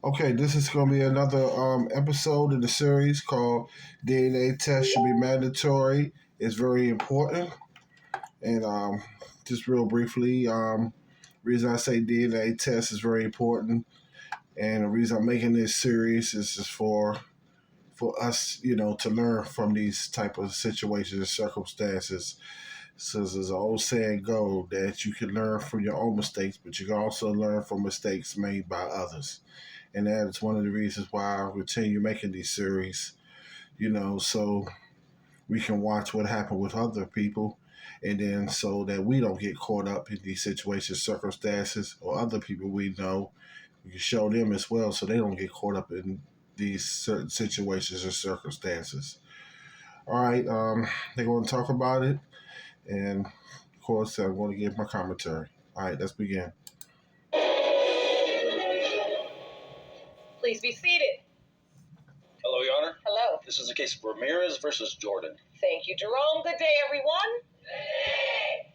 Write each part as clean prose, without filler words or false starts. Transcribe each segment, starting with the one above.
Okay, this is going to be another episode in the series called DNA Test Should Be Mandatory. It's very important. And just real briefly, reason I say DNA test is very important, and the reason I'm making this series is just for us, to learn from these type of situations and circumstances. So there's an old saying go that you can learn from your own mistakes, but you can also learn from mistakes made by others. And that is one of the reasons why I continue making these series, so we can watch what happened with other people, and then so that we don't get caught up in these situations, circumstances, or other people we know, we can show them as well so they don't get caught up in these certain situations or circumstances. All right, they're going to talk about it, and of course, I'm going to give my commentary. All right, let's begin. Please be seated. Hello, Your Honor. Hello. This is the case of Ramirez versus Jordan. Thank you, Jerome. Good day, everyone.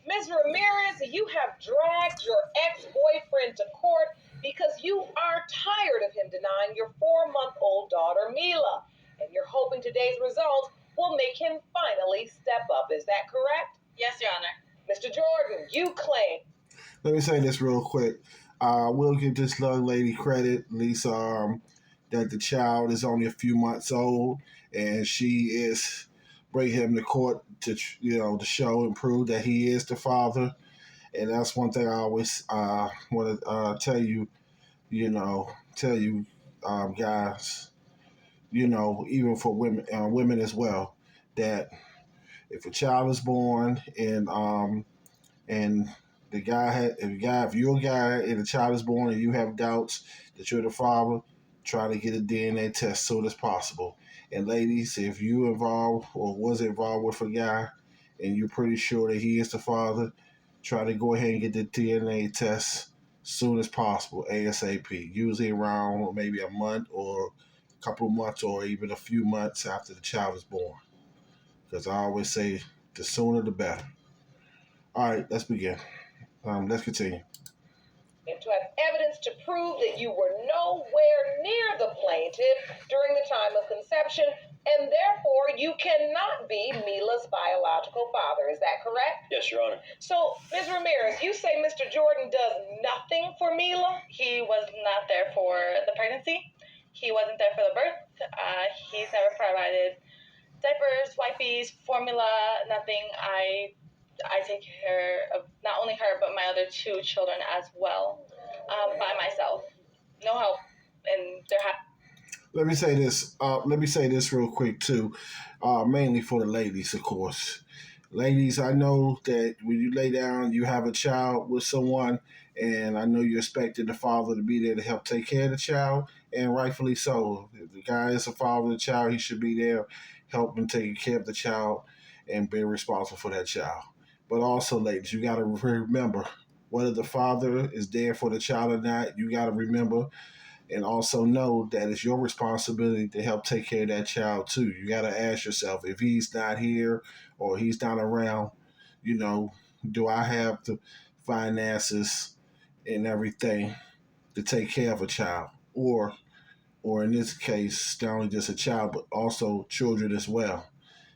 Ms. Ramirez, you have dragged your ex-boyfriend to court because you are tired of him denying your 4-month-old daughter, Mila. And you're hoping today's result will make him finally step up. Is that correct? Yes, Your Honor. Mr. Jordan, you claim. Let me say this real quick. We'll give this young lady credit, at least that the child is only a few months old, and she is bring him to court to to show and prove that he is the father. And that's one thing I always want to tell you guys, even for women as well, that if a child is born and if you're a guy and a child is born and you have doubts that you're the father, try to get a DNA test as soon as possible. And ladies, if you involved or was involved with a guy and you're pretty sure that he is the father, try to go ahead and get the DNA test as soon as possible, ASAP. Usually around maybe a month or a couple of months or even a few months after the child is born. Because I always say the sooner the better. All right, let's begin. Let's continue. And to have evidence to prove that you were nowhere near the plaintiff during the time of conception, and therefore you cannot be Mila's biological father. Is that correct? Yes, Your Honor. So, Ms. Ramirez, you say Mr. Jordan does nothing for Mila? He was not there for the pregnancy. He wasn't there for the birth. He's never provided diapers, wipes, formula, nothing. I take care of not only her, but my other 2 children as well, by myself. No help. And Let me say this. Let me say this real quick too, mainly for the ladies, of course. Ladies, I know that when you lay down, you have a child with someone, and I know you're expecting the father to be there to help take care of the child, and rightfully so. If the guy is a father of the child, he should be there helping take care of the child and being responsible for that child. But also, ladies, you got to remember whether the father is there for the child or not. You got to remember and also know that it's your responsibility to help take care of that child too. You got to ask yourself, if he's not here or he's not around, do I have the finances and everything to take care of a child, or in this case, not only just a child but also children as well.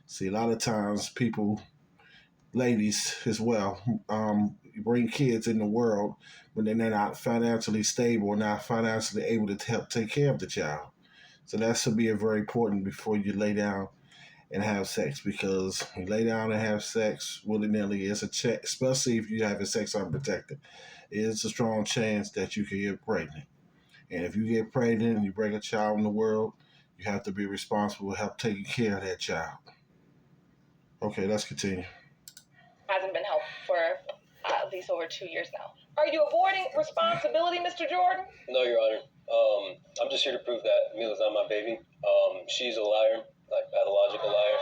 See, a lot of times people, ladies as well, bring kids in the world when they're not financially stable or not financially able to help take care of the child. So that should be very important before you lay down and have sex, because you lay down and have sex willy-nilly, it's a check, especially if you have sex unprotected. It's a strong chance that you can get pregnant. And if you get pregnant and you bring a child in the world, you have to be responsible to help taking care of that child. Okay, let's continue. hasn't been helped for at least over 2 years now. Are you avoiding responsibility, Mr. Jordan? No, Your Honor. I'm just here to prove that Mila's not my baby. She's a liar, like pathological liar.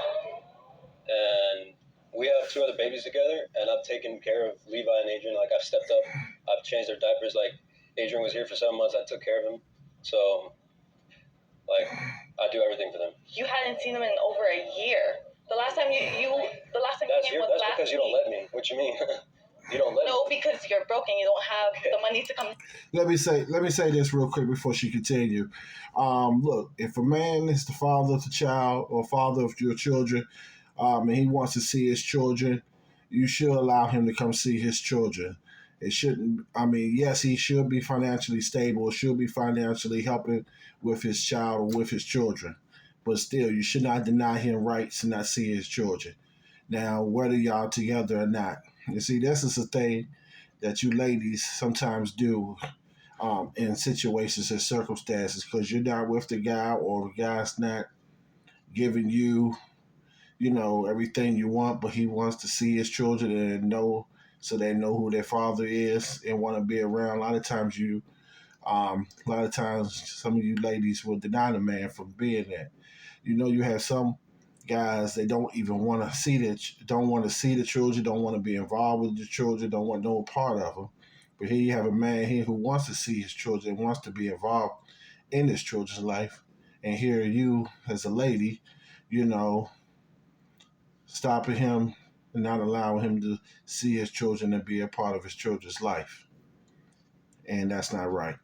And we have 2 other babies together, and I've taken care of Levi and Adrian. Like, I've stepped up. I've changed their diapers. Like, Adrian was here for 7 months. I took care of him. So, like, I do everything for them. You hadn't seen them in over a year. The last time you That's came was that's last because you don't week. let me. What you mean? You don't let No, because you're broken. You don't have the money to come. Let me say this real quick before she continue. Look, if a man is the father of the child or father of your children, and he wants to see his children, you should allow him to come see his children. It shouldn't. I mean, yes, he should be financially stable. Should be financially helping with his child or with his children, but still, you should not deny him rights to not see his children. Now, whether y'all together or not, you see, this is a thing that you ladies sometimes do in situations and circumstances because you're not with the guy or the guy's not giving you, everything you want, but he wants to see his children and know so they know who their father is and want to be around. A lot of times, some of you ladies will deny the man from being there. You have some guys they don't even want to see don't want to see the children, don't want to be involved with the children, don't want no part of them. But here you have a man here who wants to see his children, wants to be involved in his children's life, and here you, as a lady, you know, stopping him and not allowing him to see his children and be a part of his children's life, and that's not right.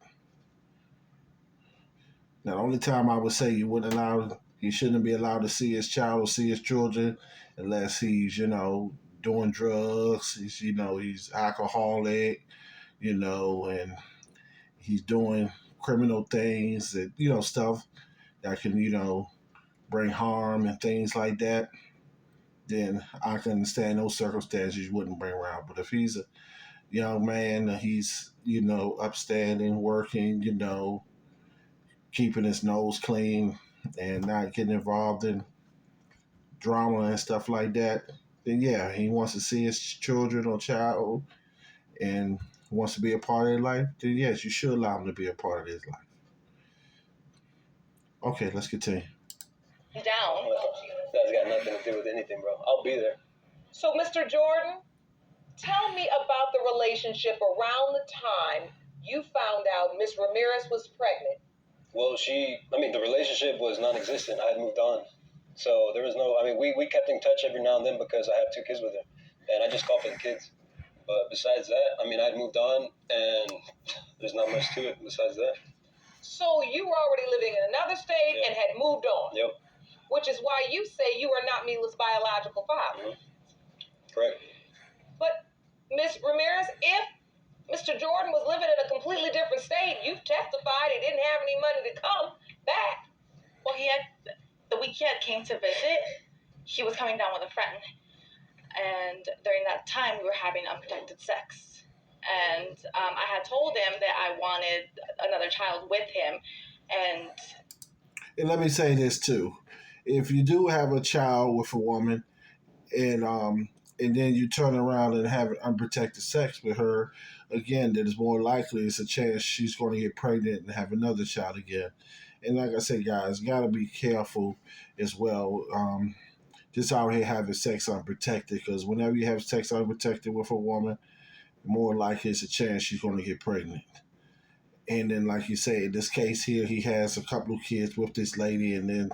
Now, the only time I would say he shouldn't be allowed to see his child or see his children unless he's, doing drugs, he's alcoholic, and he's doing criminal things that, stuff that can, bring harm and things like that, then I can understand those circumstances you wouldn't bring around. But if he's a young man, he's, upstanding, working, keeping his nose clean and not getting involved in drama and stuff like that, then yeah, he wants to see his children or child and wants to be a part of their life, then yes, you should allow him to be a part of his life. Okay, let's continue. Down. That's got nothing to do with anything, bro. I'll be there. So, Mr. Jordan, tell me about the relationship around the time you found out Miss Ramirez was pregnant. Well, the relationship was non-existent. I had moved on. So there was no, we kept in touch every now and then because I have 2 kids with her. And I just called for the kids. But besides that, I had moved on and there's not much to it besides that. So you were already living in another state and had moved on. Yep. Which is why you say you are not Mila's biological father. Mm-hmm. Correct. But, Miss Ramirez, if Mr. Jordan was living in a completely different state, you've testified he didn't have any money to come back. Well, the week he had came to visit, he was coming down with a friend. And during that time, we were having unprotected sex. And I had told him that I wanted another child with him. And let me say this too. If you do have a child with a woman and then you turn around and have unprotected sex with her, again, that is more likely it's a chance she's going to get pregnant and have another child again. And like I said, guys, got to be careful as well. Just out here having sex unprotected, because whenever you have sex unprotected with a woman, more likely it's a chance she's going to get pregnant. And then, like you say, in this case here, he has a couple of kids with this lady, and then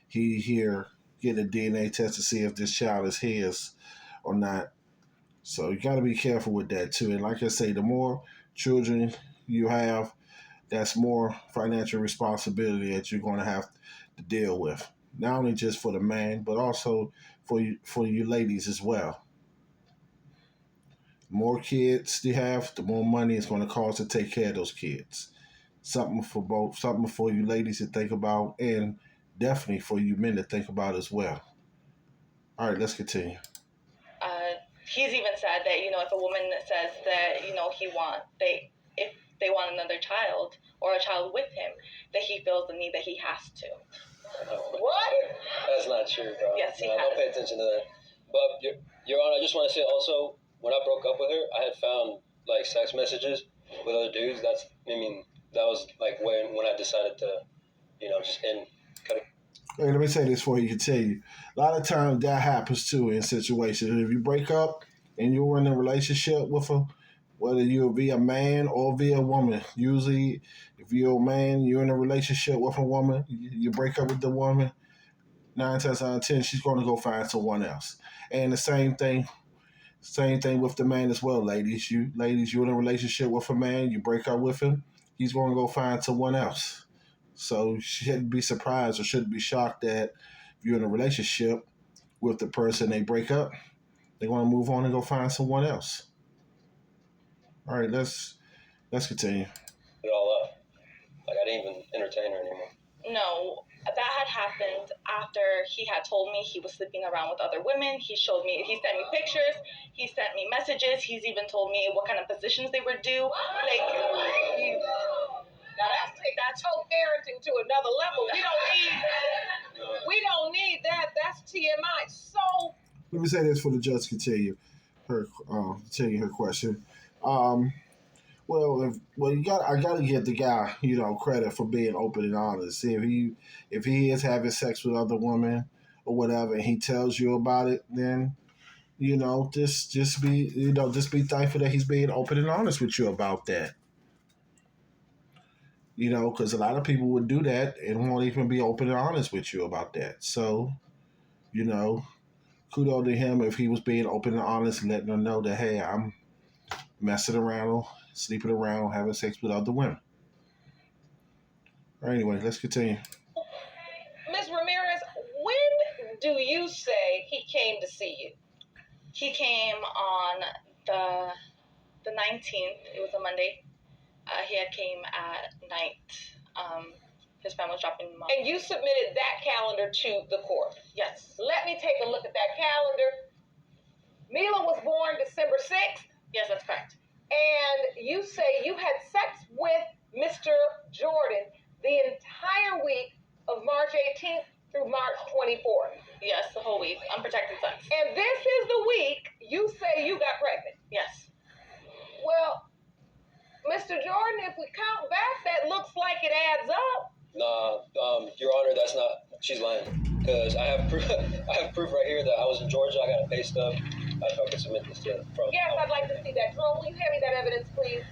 he here get a DNA test to see if this child is his or not. So you got to be careful with that too. And like I say, the more children you have, that's more financial responsibility that you're going to have to deal with. Not only just for the man, but also for you ladies as well. The more kids you have, the more money it's going to cost to take care of those kids. Something for you ladies to think about, and definitely for you men to think about as well. All right, let's continue. He's even said that, if a woman says that, if they want another child or a child with him, that he feels the need that he has to. What? That's not true, bro. Yes, he no, has. don't pay attention to that. But, Your Honor, I just want to say also, when I broke up with her, I had found, sex messages with other dudes. That was, when I decided to, just end. Hey, let me say this before you continue. A lot of times that happens too in situations. If you break up and you're in a relationship with her, whether you're via man or via woman, usually if you're a man, you're in a relationship with a woman, you break up with the woman, 9 times out of 10, she's going to go find someone else. And the same thing Same thing with the man as well, ladies. You in a relationship with a man, you break up with him, he's going to go find someone else. So you shouldn't be surprised or shouldn't be shocked that if you're in a relationship with the person they break up, they're going to move on and go find someone else. All right, let's continue. It all up. Like I didn't even entertain her anymore. No, that had happened after he had told me he was sleeping around with other women. He sent me pictures, he sent me messages, he's even told me what kind of positions they were due. Like, now that's whole parenting to another level. We don't need that. That's TMI. So Let me say this for the judge to continue her question. Um, I got to give the guy, credit for being open and honest. See, if he is having sex with other women or whatever, and he tells you about it, then just be thankful that he's being open and honest with you about that. Because a lot of people would do that and won't even be open and honest with you about that. So, you know, kudos to him if he was being open and honest and letting her know that, hey, I'm messing around, sleeping around, having sex with other women. All right, anyway, let's continue. Ms. Ramirez, when do you say he came to see you? he came on the 19th. It was a Monday. He had came at night. His friend was dropping him off. And you submitted that calendar to the court. Yes. Let me take a look at that calendar. Mila was born December 6th. Yes, that's correct. And you say you had sex with Mr. Jordan the entire week of March 18th through March 24th. Yes, the whole week. Unprotected sex. And this is the week you say you got pregnant. Yes. Well, Mr. Jordan, if we count back, that looks like it adds up. Nah, Your Honor, that's not. She's lying. Because I have proof. I have proof right here that I was in Georgia. I got a pay stub. If I can submit this to from. Yes, I'd like to see that. Jerome, will you hand me that evidence, please?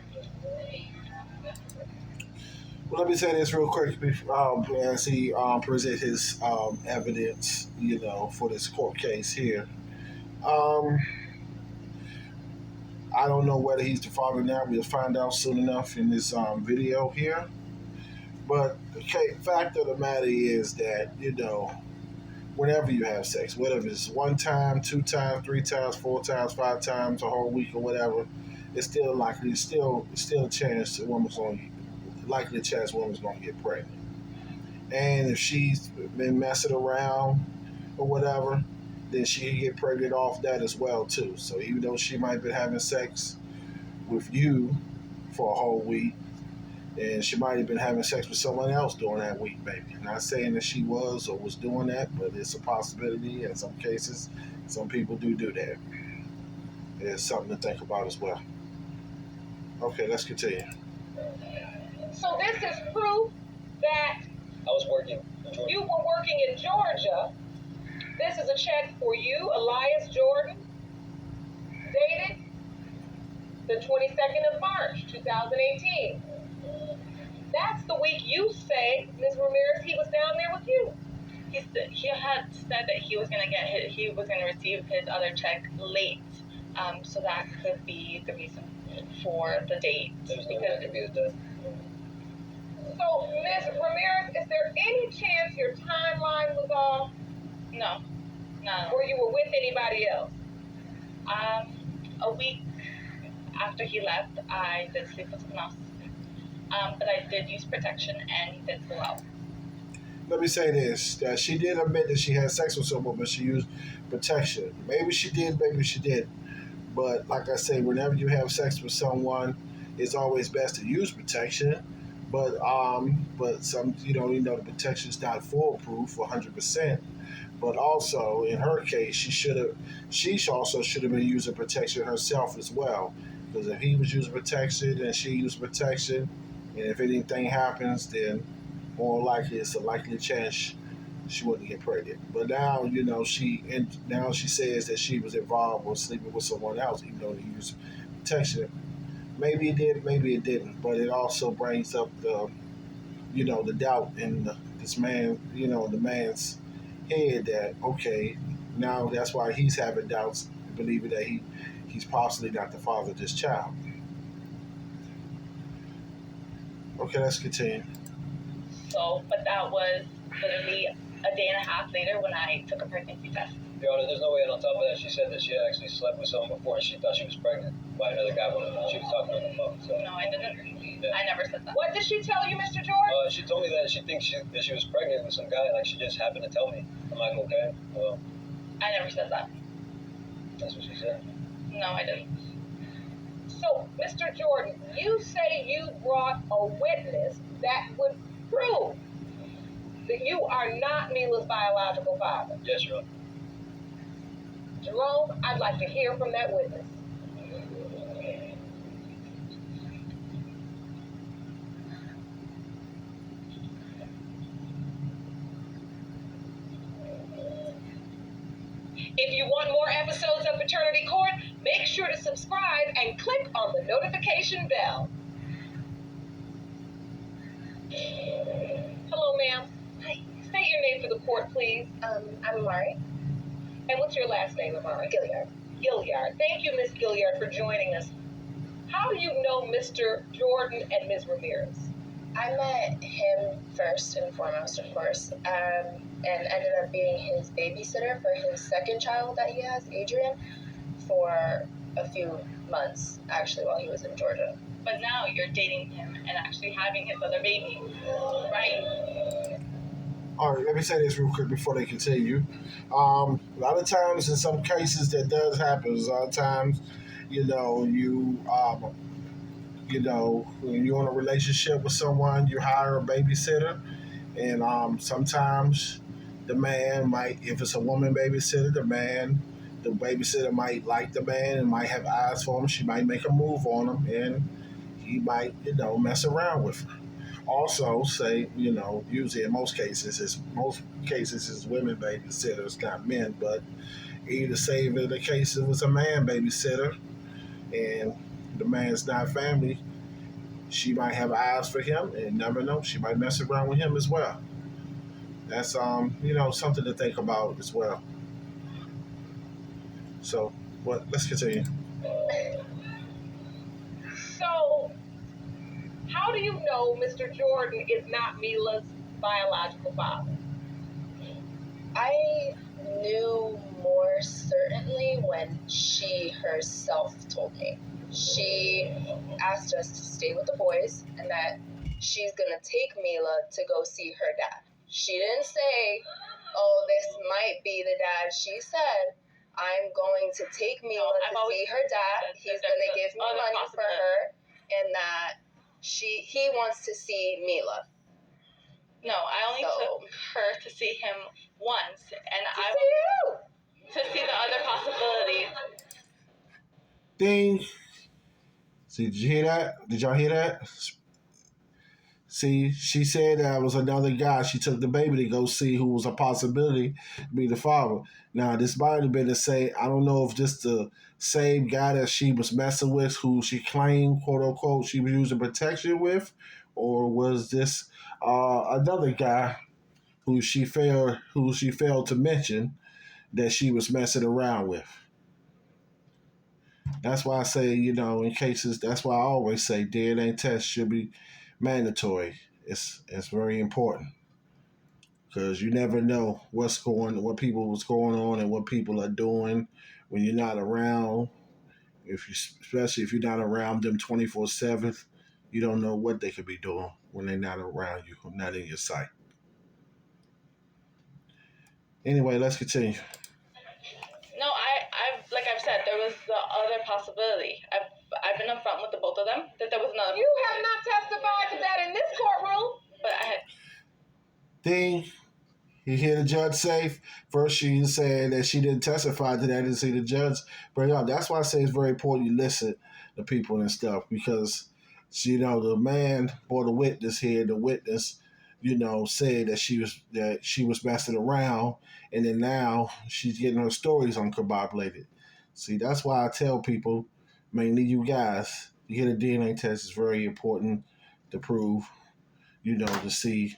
Well, let me say this real quick as he present his evidence, for this court case here. I don't know whether he's the father now. We'll find out soon enough in this video here. But the fact of the matter is that, whenever you have sex, whether it's one time, 2 times, 3 times, 4 times, 5 times, a whole week or whatever, it's still likely, it's still a chance a woman's going to get pregnant. And if she's been messing around or whatever, then she can get pregnant off that as well too. So even though she might have been having sex with you for a whole week, and she might have been having sex with someone else during that week, maybe. Not saying that she was or was doing that, but it's a possibility. In some cases, some people do that. It's something to think about as well. Okay, let's continue. So this is proof that I was working in Georgia. you were working in Georgia. This is a check for you, Elias Jordan, dated the 22nd of March, 2018. That's the week you say, Ms. Ramirez, he was down there with you. He had said that he was gonna receive his other check late, so that could be the reason for the date. There's no way that could be the date. So, Ms. Ramirez, is there any chance your timeline was off? No. Or you were with anybody else? A week after he left, I did sleep with someone else. But I did use protection, and he did go out. Let me say this, that she did admit that she had sex with someone, but she used protection. Maybe she did, maybe she didn't. But like I say, whenever you have sex with someone, it's always best to use protection. But some, the protection is not foolproof 100%. But also, in her case, she also should have been using protection herself as well. Because if he was using protection and she used protection, and if anything happens, then more likely it's a likely chance she wouldn't get pregnant. But now, she says that she was involved with sleeping with someone else, even though they used protection. Maybe it did, maybe it didn't. But it also brings up the doubt in this man, the man's head that, okay, now that's why he's having doubts, believing that he's possibly not the father of this child. Okay, let's continue. So, but that was literally a day and a half later when I took a pregnancy test. Your Honor, there's no way. And on top of that, she said that she had actually slept with someone before, and she thought she was pregnant by another guy when she was talking on the phone. So. No, I didn't. Yeah. I never said that. What did she tell you, Mr. Jordan? She told me that she thinks that she was pregnant with some guy. Like, she just happened to tell me. I'm like, okay, well. I never said that. That's what she said. No, I didn't. So, Mr. Jordan, you say you brought a witness that would prove that you are not Mila's biological father. Yes, Your Honor. Jerome, I'd like to hear from that witness. If you want more episodes of Paternity Court, make sure to subscribe and click on the notification bell. Hello, ma'am. Hi. State your name for the court, please. I'm Amari. And what's your last name, Amari? Gilliard. Gilliard. Thank you, Miss Gilliard, for joining us. How do you know Mr. Jordan and Ms. Ramirez? I met him first and foremost, of course, and ended up being his babysitter for his second child that he has, Adrian, for a few months, actually, while he was in Georgia. But now you're dating him and actually having his other baby, right? All right, let me say this real quick before they continue. A lot of times, in some cases, that does happen. A lot of times, when you're in a relationship with someone, you hire a babysitter, and sometimes the man might, if it's a woman babysitter, the babysitter might like the man and might have eyes for him. She might make a move on him, and he might, mess around with her. Also, say, usually in most cases, it's women babysitters, not men, but either say in the case it was a man babysitter and the man's not family, she might have eyes for him and never know. She might mess around with him as well. That's something to think about as well. So, let's continue. So, how do you know Mr. Jordan is not Mila's biological father? I knew more certainly when she herself told me. She asked us to stay with the boys and that she's going to take Mila to go see her dad. She didn't say, oh, this might be the dad. She said, I'm going to take Mila to see her dad. He's going to give me money for her, and that he wants to see Mila. No, I only took her to see him once, and to see the other possibility. Ding. See, did you hear that? Did y'all hear that? See, she said that was another guy. She took the baby to go see who was a possibility to be the father. Now, this might have been to say, I don't know if this the same guy that she was messing with, who she claimed, quote unquote, she was using protection with, or was this another guy who she failed to mention that she was messing around with. That's why I say, in cases, that's why I always say DNA test should be mandatory. It's very important because you never know what people was going on and what people are doing when you're not around. Especially if you're not around them 24/7, you don't know what they could be doing when they're not around you, not in your sight. Anyway, let's continue. No, like I've said, there was the other possibility. I've been upfront with the both of them that there was another. You have not testified to that in this courtroom. But I had. Ding. You hear the judge say? First, she said that she didn't testify to that. Didn't see the judge bring up. That's why I say it's very important you listen to people and stuff because, the man or the witness here, the witness, said that she was messing around, and then now she's getting her stories uncorroborated. See, that's why I tell people, mainly you guys, you get a DNA test is very important to prove, to see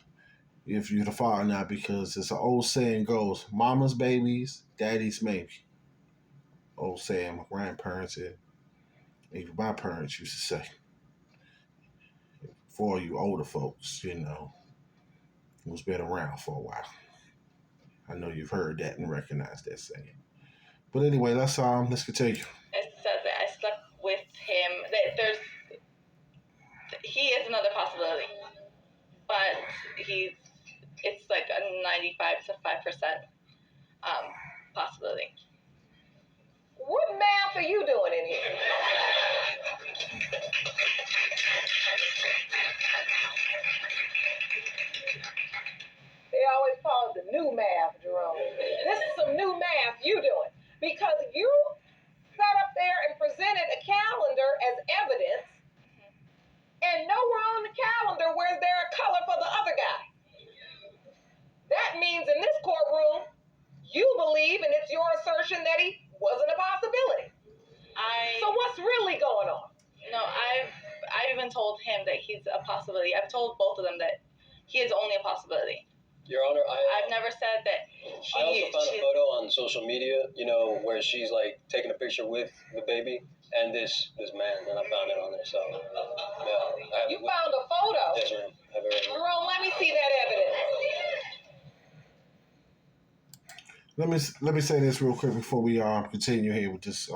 if you're the father or not, because it's an old saying goes, mama's babies, daddy's maybe. Old saying my grandparents and even my parents used to say. For you older folks, who's been around for a while. I know you've heard that and recognized that saying. But anyway, let's continue. It says that I slept with him. He is another possibility, but it's like a 95 to 5% possibility. What math are you doing in here? They always call it the new math, Jerome. This is some new math you doing. Because you sat up there and presented a calendar as evidence, and nowhere on the calendar was there a color for the other guy. That means in this courtroom, you believe, and it's your assertion that he wasn't a possibility. So what's really going on? No, I even told him that he's a possibility. I've told both of them that he is only a possibility. Your Honor, I've never said that I also found a photo on social media, where she's like taking a picture with the baby and this man, and I found it on there. So, yeah. You found a photo? Yes, ma'am. I have it right here. Jerome, let me see that evidence. Let me say this real quick before we continue here with this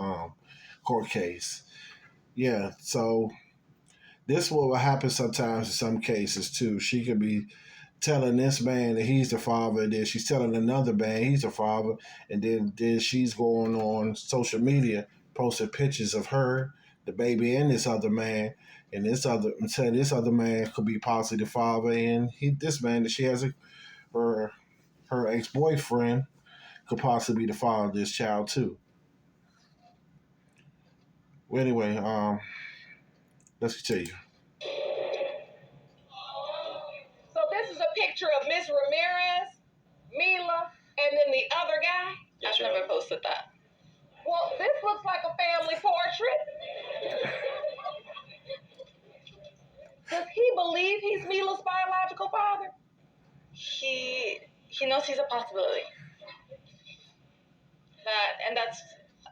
court case. Yeah, so this will happen sometimes in some cases too. She could be telling this man that he's the father, and then she's telling another man he's the father, and then she's going on social media posting pictures of her, the baby, and this other man, and this other man could be possibly the father, and this man that she has her ex-boyfriend could possibly be the father of this child too. Well, anyway, let's continue. So this is a picture of Miss Ramirez, Mila, and then the other guy? Yes, I've never posted that. Well, this looks like a family portrait. Does he believe he's Mila's biological father? He knows he's a possibility.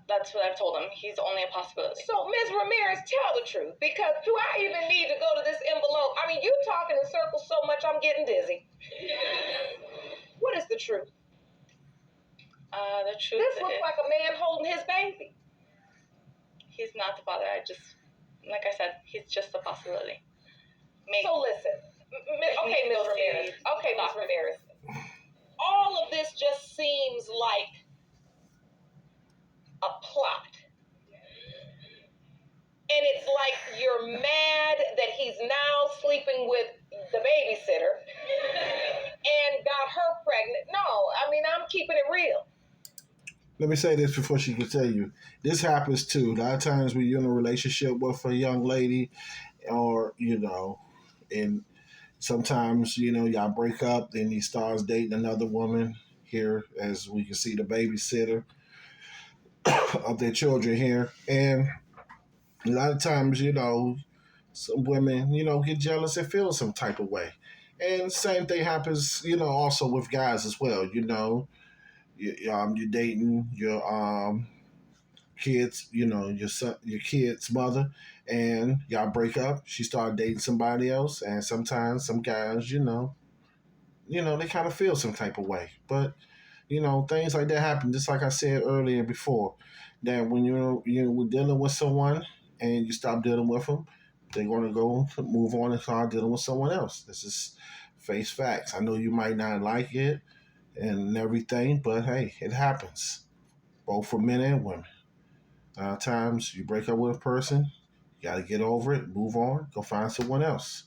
That's what I've told him. He's only a possibility. So, Ms. Ramirez, tell the truth, because do I even need to go to this envelope? I mean, you talking in circles so much, I'm getting dizzy. What is the truth? The truth This looks like a man holding his baby. He's not the father. Like I said, he's just a possibility. Maybe. So listen, okay, Ms. Ramirez. Okay, Ms. Ramirez. All of this just seems like a plot. And it's like you're mad that he's now sleeping with the babysitter and got her pregnant. No, I mean, I'm keeping it real. Let me say this before she can tell you. This happens too. A lot of times when you're in a relationship with a young lady, or and sometimes y'all break up, then he starts dating another woman. Here, as we can see, the babysitter of their children here, and a lot of times, some women, get jealous and feel some type of way, and same thing happens, also with guys as well. You're dating your kids, your kid's mother, and y'all break up. She started dating somebody else, and sometimes some guys, they kind of feel some type of way. But things like that happen. Just like I said earlier before, that when you're dealing with someone and you stop dealing with them, they're going to move on and start dealing with someone else. This is face facts. I know you might not like it and everything, but hey, it happens, both for men and women. A lot of times you break up with a person, you got to get over it, move on, go find someone else.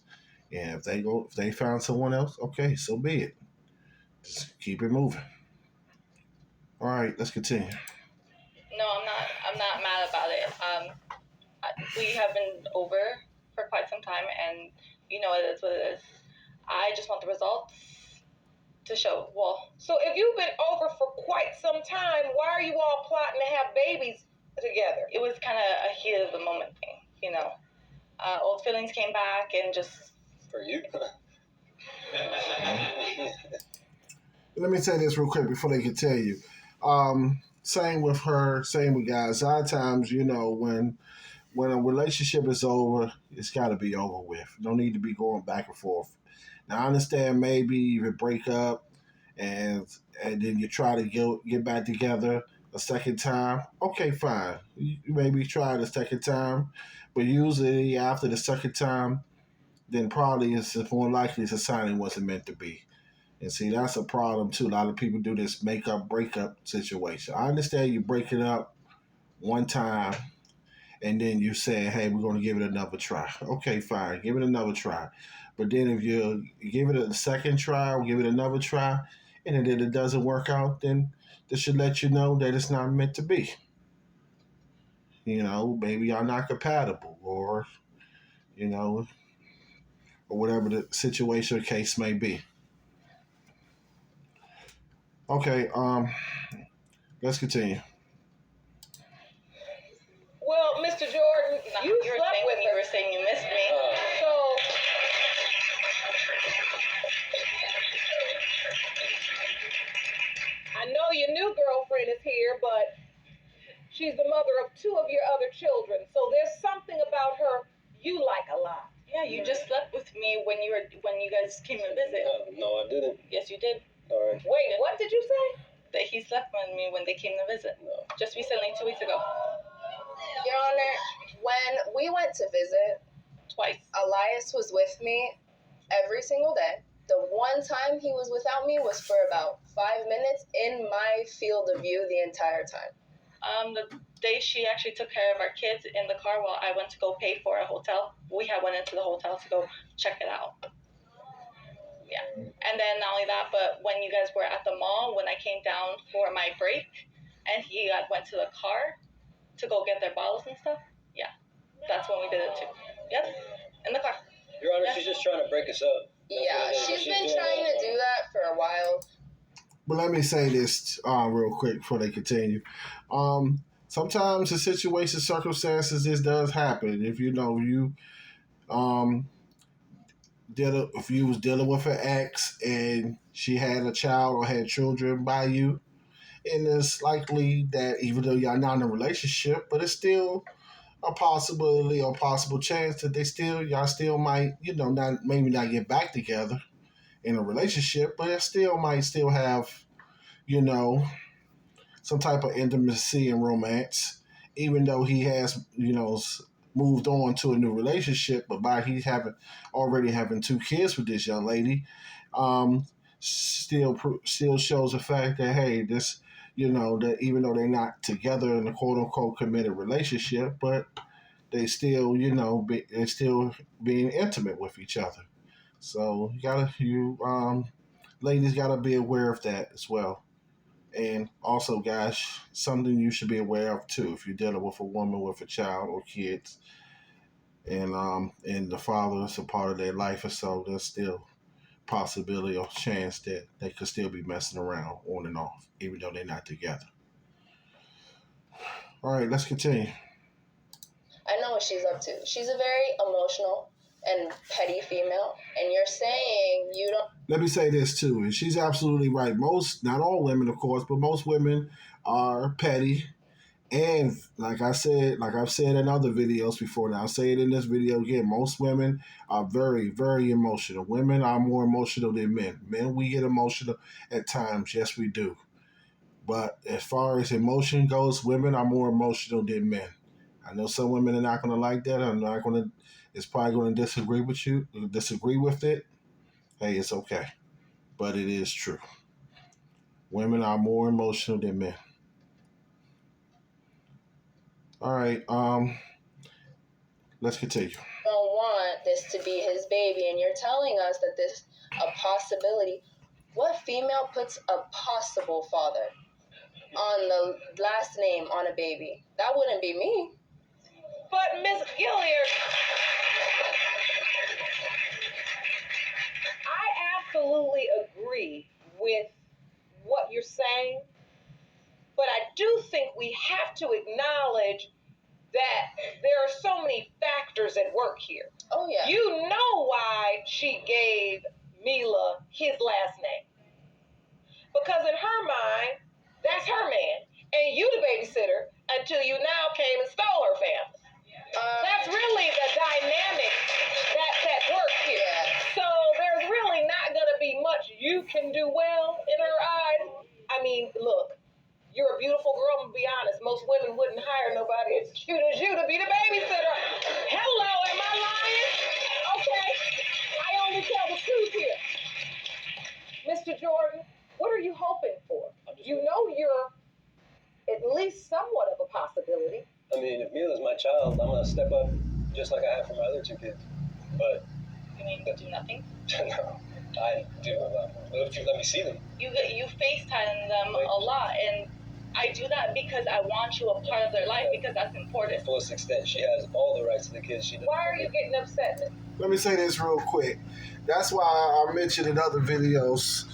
And if they found someone else, okay, so be it. Just keep it moving. All right, let's continue. No, I'm not mad about it. We have been over for quite some time, and it is what it is. I just want the results to show. Well, so if you've been over for quite some time, why are you all plotting to have babies together? It was kind of a heat of the moment thing, Old feelings came back, and just for you. Let me say this real quick before they can tell you. same with her, same with guys. A lot of times, when a relationship is over, it's got to be over with. No need to be going back and forth. Now, I understand maybe you break up and then you try to get back together a second time. Okay, fine. You maybe try it a second time, but usually after the second time, then probably it's more likely it's a sign it wasn't meant to be. And see, that's a problem too. A lot of people do this make up breakup situation. I understand you break it up one time and then you say, hey, we're going to give it another try. Okay, fine, give it another try. But then if you give it a second try or give it another try, and then it doesn't work out, then this should let you know that it's not meant to be. Maybe y'all not compatible, you know, or whatever the situation or case may be. Okay, let's continue. Well, Mr. Jordan, you were slept saying with when you her. were saying you missed me. So, I know your new girlfriend is here, but she's the mother of two of your other children. So there's something about her you like a lot. Yeah, you just slept with me when you guys came to visit. No, I didn't. Yes, you did. All right. Wait, what did you say? That he slept with me when they came to visit. No. Just recently, 2 weeks ago. Your Honor, when we went to visit, Twice. Elias was with me every single day. The one time he was without me was for about 5 minutes in my field of view the entire time. The day she actually took care of our kids in the car while I went to go pay for a hotel, we had went into the hotel to go check it out. Yeah. And then not only that, but when you guys were at the mall, when I came down for my break, and he went to the car to go get their bottles and stuff, yeah, that's when we did it too. Yep, in the car. Your Honor, she's just trying to break us up. Yeah, she's been trying to do that for a while. But let me say this real quick before they continue. Sometimes the situation, circumstances, this does happen. If if you was dealing with an ex and she had a child or had children by you, and it's likely that even though y'all not in a relationship, but it's still a possibility or possible chance that y'all still might, not maybe not get back together in a relationship, but it still might still have, you know, some type of intimacy and romance, even though he has, moved on to a new relationship. But by he already having two kids with this young lady, still shows the fact that hey, this, that even though they're not together in a quote unquote committed relationship, but they still, they're still being intimate with each other. So ladies gotta be aware of that as well. And also, guys, something you should be aware of too if you're dealing with a woman with a child or kids, and the father is a part of their life, or so there's still possibility or chance that they could still be messing around on and off, even though they're not together. All right, let's continue. I know what she's up to. She's a very emotional and petty female, and you're saying you don't. Let me say this too, and she's absolutely right. Not all women, of course, but most women are petty. And like I've said in other videos before, now I'll say it in this video again, most women are very, very emotional. Women are more emotional than men. Men, we get emotional at times, yes we do. But as far as emotion goes, women are more emotional than men. I know some women are not going to like that. It's probably going to disagree with it. Hey, it's okay. But it is true. Women are more emotional than men. All right, let's continue. Don't want this to be his baby, and you're telling us that this a possibility. What female puts a possible father on the last name on a baby? That wouldn't be me. But Miss Gilliard, I absolutely agree with what you're saying, but I do think we have to acknowledge that there are so many factors at work here. Oh, yeah. You know why she gave Mila his last name. Because in her mind, that's her man. and you the babysitter until you now came and stole her family. That's really the dynamic that's at work here. So there's really not going to be much you can do well in her eyes. I mean, look, you're a beautiful girl, I'm going to be honest. Most women wouldn't hire nobody as cute as you to be the babysitter. Hello, am I lying? Okay, I only tell the truth here. Mr. Jordan, what are you hoping for? You know you're at least somewhat of a possibility. I mean, if Mila's my child, I'm gonna step up just like I have for my other two kids. But You mean do nothing? no, I do a lot more. But if you let me see them, You FaceTime them a lot, and I do that because I want you a part of their life because that's to the important. fullest extent, she has all the rights to the kids. She doesn't. Why are you getting upset, Mr. Let me say this real quick. That's why I mentioned in other videos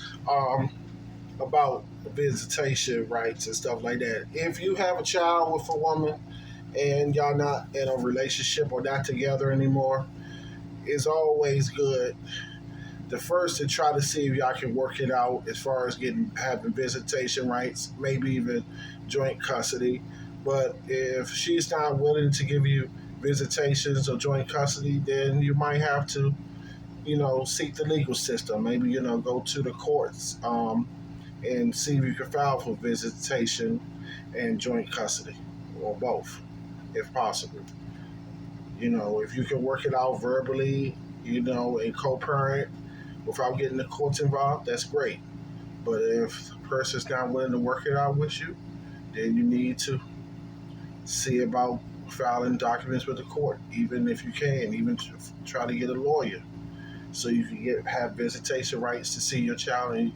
about visitation rights and stuff like that. If you have a child with a woman and y'all not in a relationship or not together anymore, it's always good the first to try to see if y'all can work it out as far as having visitation rights, maybe even joint custody. But if she's not willing to give you visitations or joint custody, then you might have to, seek the legal system. Maybe, go to the courts and see if you can file for visitation and joint custody or both, if possible. If you can work it out verbally, and co-parent without getting the courts involved, that's great. But if the person's not willing to work it out with you, then you need to see about filing documents with the court, even if you can, even try to get a lawyer so you can have visitation rights to see your child and,